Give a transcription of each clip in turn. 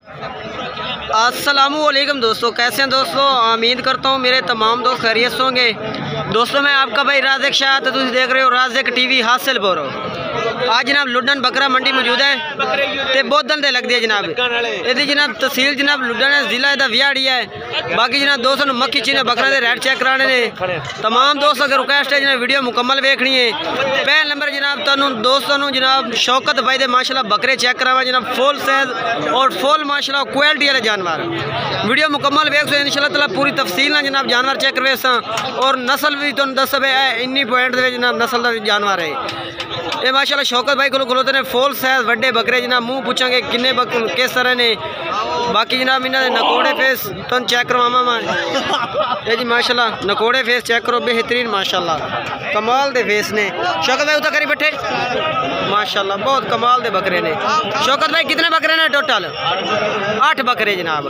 अस्सलामुअलैकुम दोस्तों, कैसे हैं दोस्तों। उम्मीद करता हूँ मेरे तमाम दोस्त खैरियत से होंगे। दोस्तों मैं आपका भाई राज़िक शाह, तो तुम देख रहे हो राज़िक टीवी हासिल बोरो। आज जनाब लुडन बकरा मंडी मौजूद है ते बोदल दे लगती है जनाब। यदि जनाब तहसील जनाब लुडन है, जिला इहदा विहाड़ी है। बाकी जनाब दोस्तों मक्खी चीने बकरा दे रेट चेक कराने ने। तमाम दोस्तों अगर रिक्वेस्ट है जनाब वीडियो मुकम्मल देखनी है। पहले नंबर जनाब तुहानू दोस्तों जनाब शौकत भाई दे माशाल्लाह बकरे चेक करावा जनाब, फुल साइज और फुल माशाल्लाह क्वालिटी वाले जानवर। वीडियो मुकम्मल वेख सो इंशाल्लाह ताला पूरी तफसील ना जनाब जानवर चेक करवे सा और नस्ल भी तुहानू दस इन्नी पॉइंट दे जनाब नस्ल का जानवर है ये माशाल्लाह। शौकत भाई को खलोते ने फुल साइज वड्डे बकरे जनाब। मुँह पूछांगे किन्ने किस तरह ने। बाकी जनाब इन्हों के नकोड़े फेस तुम चेक करवावा मैं जी माशाल्लाह। नकोड़े फेस चेक करो, बेहतरीन माशाल्लाह कमाल दे फेस ने। शौकत भाई उतर करी बैठे माशाल्लाह, बहुत कमाल दे बकरे ने। शौकत भाई कितने बकरे ने टोटल? 8 बकरे जनाब।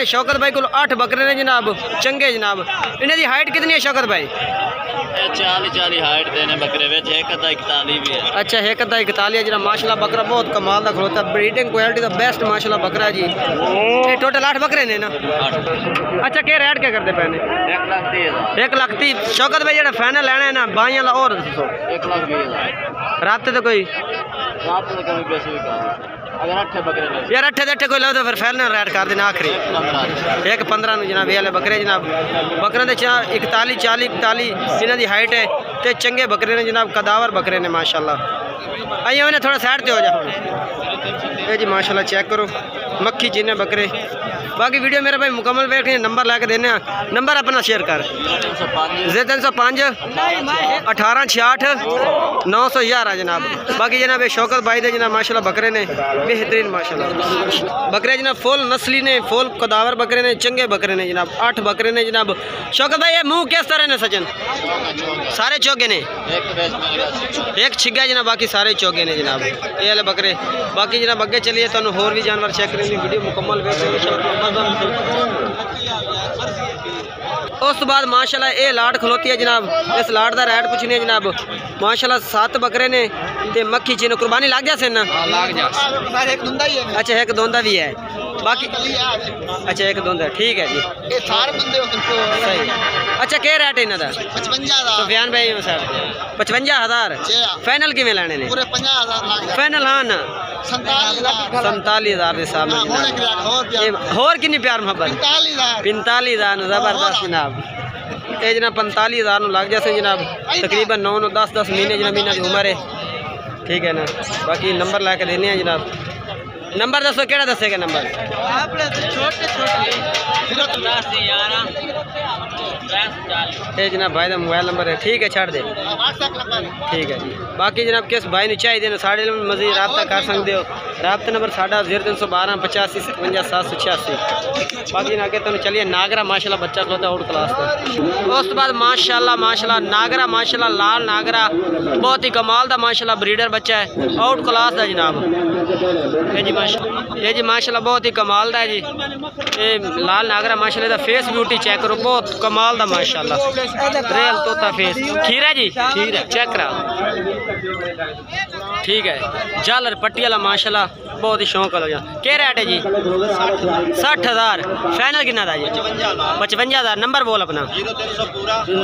शौकत भाई को 8 बकरे ने जनाब, चंगे जनाब। इन्हें दी हाइट कितनी है शौकत भाई? 40 हाइट देने बकरे में, एक अद्धा 41 भी है। अच्छा, एक अद्धा 41 है जनाब माशाल्लाह। बकरा बहुत कमाल का खलोता, ब्रीडिंग क्वालिटी का बेस्ट माशाल्लाह बकरा जी। ये टोटल 8 बकरे ने ना। अच्छा क्या रेट क्या करते पैने? 1,30,000। शौकत भाई जो फाइनल लेना है ना बाई वाला और 1,20,000 रात तो कोई कमी पैसे भी कर अगर 8 बकरे ले यार 8 कोई लो तो फिर फाइनल रेट कर देना आखिरी 1,15 जनाब। ये वाले बकरे जनाब, बकरे दे 41 40 41 इन्हों की हाइट है तो चंगे बकरे ने जनाब, कदावर बकरे ने माशाल्लाह। आइए उन्हें थोड़ा साइड हो जाओ ये जी माशाल्लाह। चेक करो मक्खी चीने बकरे। बाकी वीडियो मेरा भाई मुकम्मल वेख नंबर लैके देने। नंबर अपना शेयर कर 305 18 66 911 जनाब। बाकी जनाब ये शौकत भाई दे जनाब माशाल्लाह बकरे ने बेहतरीन माशाल्लाह बकरे जनाब, फुल नस्ली ने, फुल कदावर बकरे ने, चंगे बकरे ने जनाब। 8 बकरे ने जनाब। शौकत भाई ये मुँह किस तरह ने सचिन? सारे चौगे ने, एक छिगा जनाब, बाकी सारे चौगे ने जनाब ये वाले बकरे। बाकी जनाब अगे चलिए तो होर भी जानवर चेक करेंगे, वीडियो मुकम्मल वेख। उस बाद माशाल्लाह ये लाट खलोती है जनाब। इस लाट का रेट पूछनी है जनाब माशाल्लाह। 7 बकरे ने ते मक्खी चीनो कुर्बानी लाग जा ना? अच्छा एक दोंदा भी है बाकी। अच्छा एक दोंदा ठीक है जी, सही। अच्छा क्या रेट है इन्हों का? 55 भाई 55,000 फाइनल किमें लेने ने? फाइनल हाँ ना 47,000 के हिसाब में। होर कितनी प्यार मोहब्बत? 45,000 जबरदस्त जनाब। ये जनाब 45,000 लग जाए जनाब, तकरीबन 9-10 महीने जनाब इन्हों की उम्र है। ठीक है ना। बाकी नंबर लैके देने हैं जनाब। नंबर दसो केड़ा दसेगा नंबर? ये जनाब भाई का मोबाइल नंबर है। ठीक है छड़ दे, ठीक है जी। बाकी जनाब किस भाई ने चाहिए ना साढ़े मजीद रबता कर सकते हो। रबता नंबर साढ़ा 0312 85 57 786। बाकी आगे तुम चलिए नागरा माशाल्लाह बच्चा खलोता आउट क्लास का। उस बाद माशाल्लाह माशाल्लाह नागरा माशाल्लाह लाल नागरा बहुत ही कमाल का माशाल्लाह ब्रीडर बच्चा है, आउट क्लास का जनाब। ये जी माशाल्लाह बहुत ही कमाल का है जी। ये लाल नागरा माशाल्लाह फेस ब्यूटी चेक करो, बहुत कमाल का माशाल्लाह रियल तोता फेस। खीरा जी खीरा चेक करा, ठीक है। झालर पट्टी वाला माशाल्लाह बहुत ही शौक वाला। क्या रेट है जी? 60,000 फाइनल कितना था जी? 55,000। नंबर बोल अपना।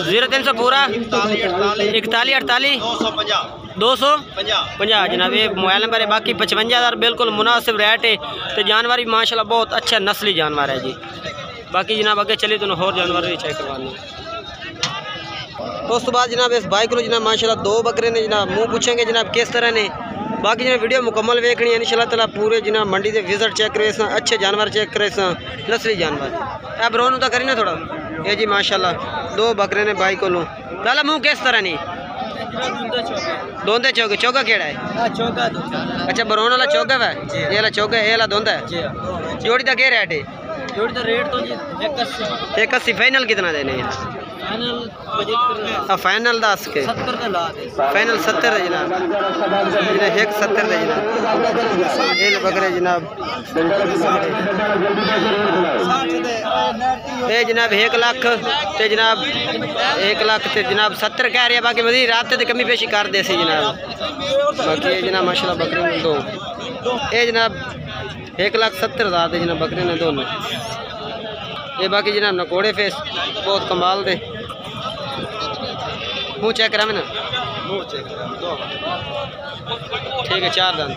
0300 पूरा 41 48 250 जनाब ये मोबाइल नंबर है। बाकी 55,000 बिल्कुल मुनासिब रेट है। तो जानवर भी माशाल्लाह बहुत अच्छा नस्ली जानवर है जी। बाकी जनाब अगे चलिए तो होर जानवर भी चेक करवाने। उस बाद जनाब इस भाई को जनाब माशाल्लाह 2 बकरे ने जनाब। मुँह पूछेंगे जनाब किस तरह ने। बाकी जनाब वीडियो मुकम्मल देखनी है इंशाल्लाह ताला। पूरे जनाब मंडी से विजिट चेक करे, अच्छे जानवर चेक करे, नस्ली जानवर। अब रोन तो करी ना थोड़ा। ये जी माशाल्लाह 2 बकरे ने भाई को। लाला मुँह किस तरह नहीं? दोंदे चौके। चौका केड़ा है? अच्छा बरौन वाला चौका है, ये वाला चौका है, ये वाला दोंदा है। जोड़ी का क्या रेट है? जोड़ी का रेट तो 81। फाइनल कितना देने हैं? फाइनल 10 के फाइनल 70 है जनाब। 170 है जनाब। ये बकरे जनाब ये जनाब 1 लाख ते जनाब 1 लाख ते जनाब 70 कह रही है। बाकी मजीद रात ते कमी पेशी कर दे सी जनाब। बाकी ये जनाब माशाल्लाह बकरे दो ये जनाब 1,70,000 के जनाब बकरे ने दोनों। ये बाकी जनाब नकोड़े फेस बहुत कमाल दे। मुँह चेक करा मैं ना, ठीक है। 4 दांत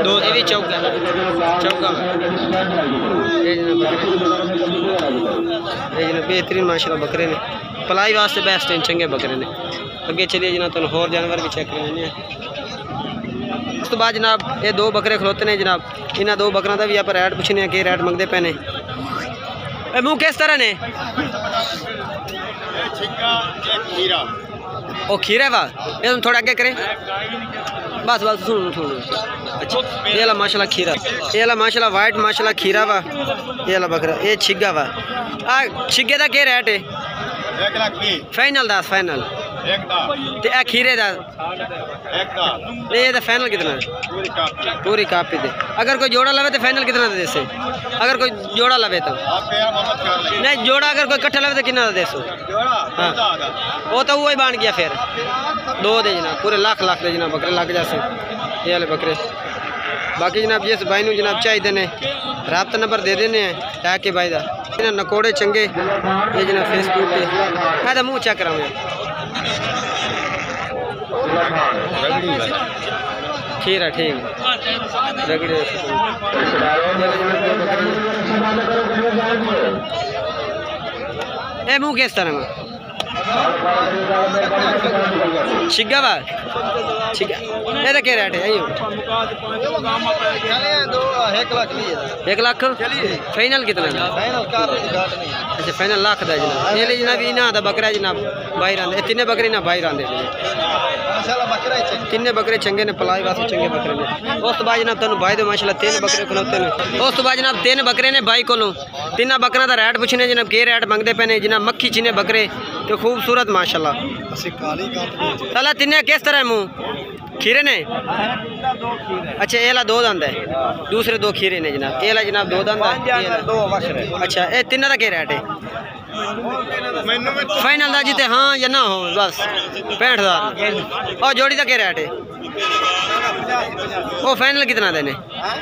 दो, ये भी चौका चौका ये जनाब बेहतरीन माशाल्लाह बकरे ने, पलाई वास्ते बेस्ट हैं, चंगे बकरे ने। अगे चलिए जनाब तुम होर जानवर भी चेक करने। उस तो बाद जनाब ये 2 बकरे खलोते ने जनाब। इन्होंने 2 बकरों का भी आप रेट पूछने कि रेट मंगते पे ने। मुँह किस तरह ने? ओ खीरा वा, ये तुम थोड़ा आगे करें बस बस सुन सुन। अच्छा ये वाला माशाल्लाह खीरा, ये वाला माशाल्लाह वाइट माशाल्लाह खीरा वा। ये वाला बकरा ये छिग्गा वा। छिग्गे का क्या रेट है? 1,20,000 फाइनल 10 फाइनल ते ए खीरे दा ये तो फाइनल कितना पूरी कापी दे। अगर कोई जोड़ा लवे तो फाइनल कितना दे से? अगर कोई जोड़ा लवे तो नहीं, जोड़ा अगर कोई कट्ठा लवे तो कितना दे सो? हाँ वो तो वही बन गया फिर 2 दे जनाब, पूरे लाख दे जनाब बकरे लग जासे ये वाले बकरे। बाकी जनाब जिस भाई नूं जनाब चाहिए ने राब्ता नंबर दे देने हैं टैग के भाई का। नकोड़े चंगे ये जनाब फेसबुक पे है तो मुँह चेक करा मैं खीरा ठीक रगड़े। ए मुँह किस तरह में छिग्गा वा छिग्गा ये क्या रेट है? 1 लाख फाइनल कितना? अच्छा फाइनल लाख का जनाब। ये ले जनाब इना दा बकरा जनाब बाहर आंदे, 3 बकरे ना बाहर आंदे। 3 बकरे चंगे ने, पलाई वास्ते चंगे बकरे ने। उस तो बाद जनाब तुहानू भाई दे माशाल्लाह 3 बकरे खलोते ने। उस तो बाद जनाब 3 बकरे ने भाई कोलों। 3 बकरा का रेट पूछने जनाब के रेट मंगते पे ने जनाब। मक्खी चीने बकरे तो खूबसूरत माशाल्लाह। चला 3 किस तरह मुँह खीरे ने? अच्छा ये ला 2 दंद है, दूसरे 2 खीरे ने जनाब। ये ला जनाब 2 दंद है। अच्छा ये 3 का क्या रेट है? फाइनल दा जीते हाँ या ना हो बस 65,000। और जोड़ी का क्या रेट है? वो फाइनल कितना देने?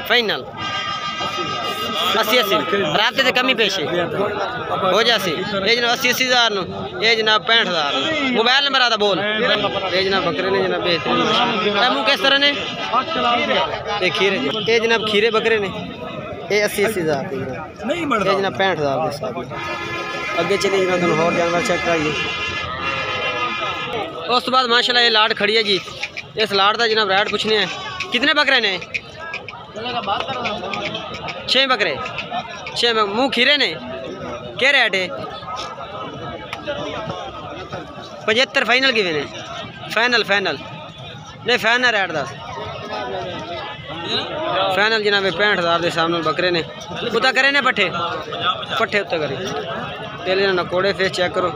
फाइनल 80 रास्ते से कमी पेश हो जासी। ये जनाब 80,000 नो, ये जनाब 65,000। मोबाइल नंबर आता बोल। ये जनाब बकरे ने जनाब बेहतरीन। मुँह किस तरह ने? ये खीरे ये जनाब खीरे बकरे ने। ये 80,000 ये जनाब 65,000 के साथ। अगे चलिए जनाब तुम और जानवर चेक कराइए। उस तो बाद माशाल्लाह ये लाट खड़ी है जी। इस लाट का जनाब रेट पूछने हैं। कितने बकरे ने? 6 बकरे 6 मुँह खीरे ने क्या रेट है? 75 फाइनल की ने? फाइनल नहीं फाइनल रेट 10 फाइनल जनाब 65,000 के सामने बकरे ने। उता करे ने पट्ठे उत्ते करे। पहले नकोड़े फेस चेक करो।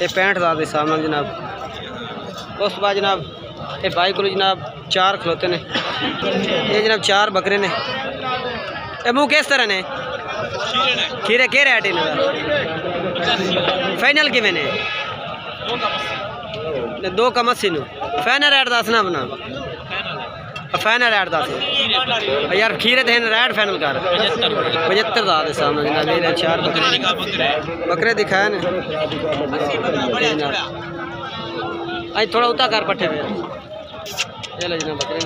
ये 65,000 के सामने जनाब। उस बाद जनाब ये भाई को जनाब 4 खलोते ने। ये जनाब 4 बकरे ने। ये मुँह किस तरह ने? खीरे के रेट इन्हें? फाइनल कि मैंने 2 कम 80 नो। फाइनल रेट 10 ना बना। फाइनल रेट 10 यार खीरे थे रेट फाइनल कर 75,000 के सामने जनाब। ये 4 बकरे दिखाए ने। आज थोड़ा उता कर पट्ठे में ये ले जनाब बकरे।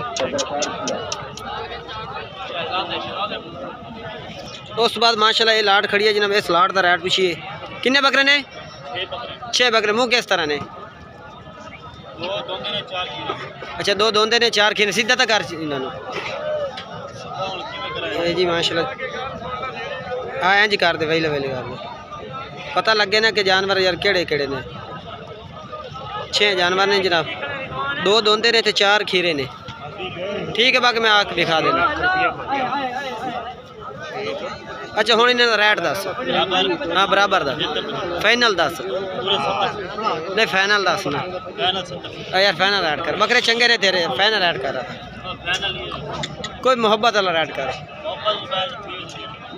उस बाद माशाल्लाह ये लाट खड़ी है जनाब। इस लाट का रेट पूछिए किन्ने बकरे ने? 6 बकरे। मुँह किस तरह ने? अच्छा 2 दोंदे ने 4 खीरे सीधा तक कर इन्होंने जी माशाल्लाह। हाँ इंज कर दे वही वेले कर दे पता लगे ना कि जानवर यार केड़े केड़े ने। 6 जानवर ने जनाब। 2 दोंदे ने तो 4 खीरे ने। ठीक है बाकी मैं आके दिखा देना। अच्छा हूँ इन्हें रेट 10 हाँ बराबर दा फाइनल 10 नहीं फाइनल 10 ना यार फाइनल ऐड कर। बकरे चंगे ने तेरे फाइनल ऐड कर। कोई मोहब्बत वाला रेट कर।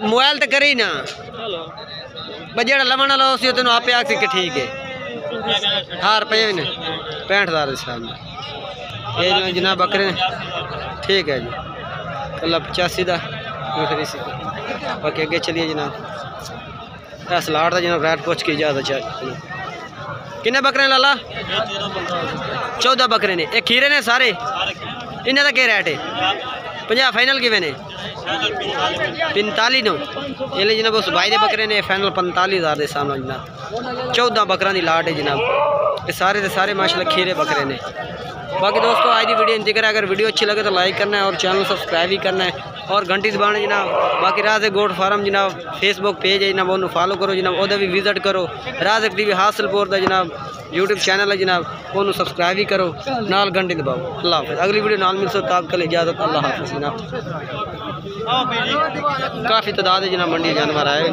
मोबाइल तो करी ना जो लवन वाला उसी तेन आपे आख कि ठीक है। हाँ रुपये भी ने 65,000 के सामने। ये जनाब बकरे ठीक है जी कल 85 का बाकी अगे चलिए जनाब सलाड़ का जनाब रेट पूछ के इजाजत चाहिए। किन्ने बकरे लाला 14 बकरे ने एक खीरे ने सारे इन्हें का क्या रेट है 50 फाइनल किवें ने 45 नो ये जनाब उस भाई दे बकरे ने फाइनल 45,000 के सामने जनाब 14 बकरा की लाट है जनाब ये सारे के सारे माशाल्लाह खीरे बकरे ने। बाकी दोस्तों आज की वीडियो इंतजार अगर वीडियो अच्छी लगे तो लाइक करना है और चैनल सब्सक्राइब भी करना है और घंटी दबाना जनाब। बाकी राज़ गोट फार्म जनाब फेसबुक पेज है जनाब उन्होंने फॉलो करो जनाब उधर भी विजिट करो। राज़ टीवी हासिलपुर का जनाब यूट्यूब चैनल है जनाब उन्होंने सब्सक्राइब भी करो नाल घंटी दबाओ। अल्लाह हाफ़िज़ अगली वीडियो नाल मिल सकता आपके लिए इजाज़त अल्लाह हाफ़िज़ जनाब। काफ़ी तादाद है जनाब मंडी जानवर आए।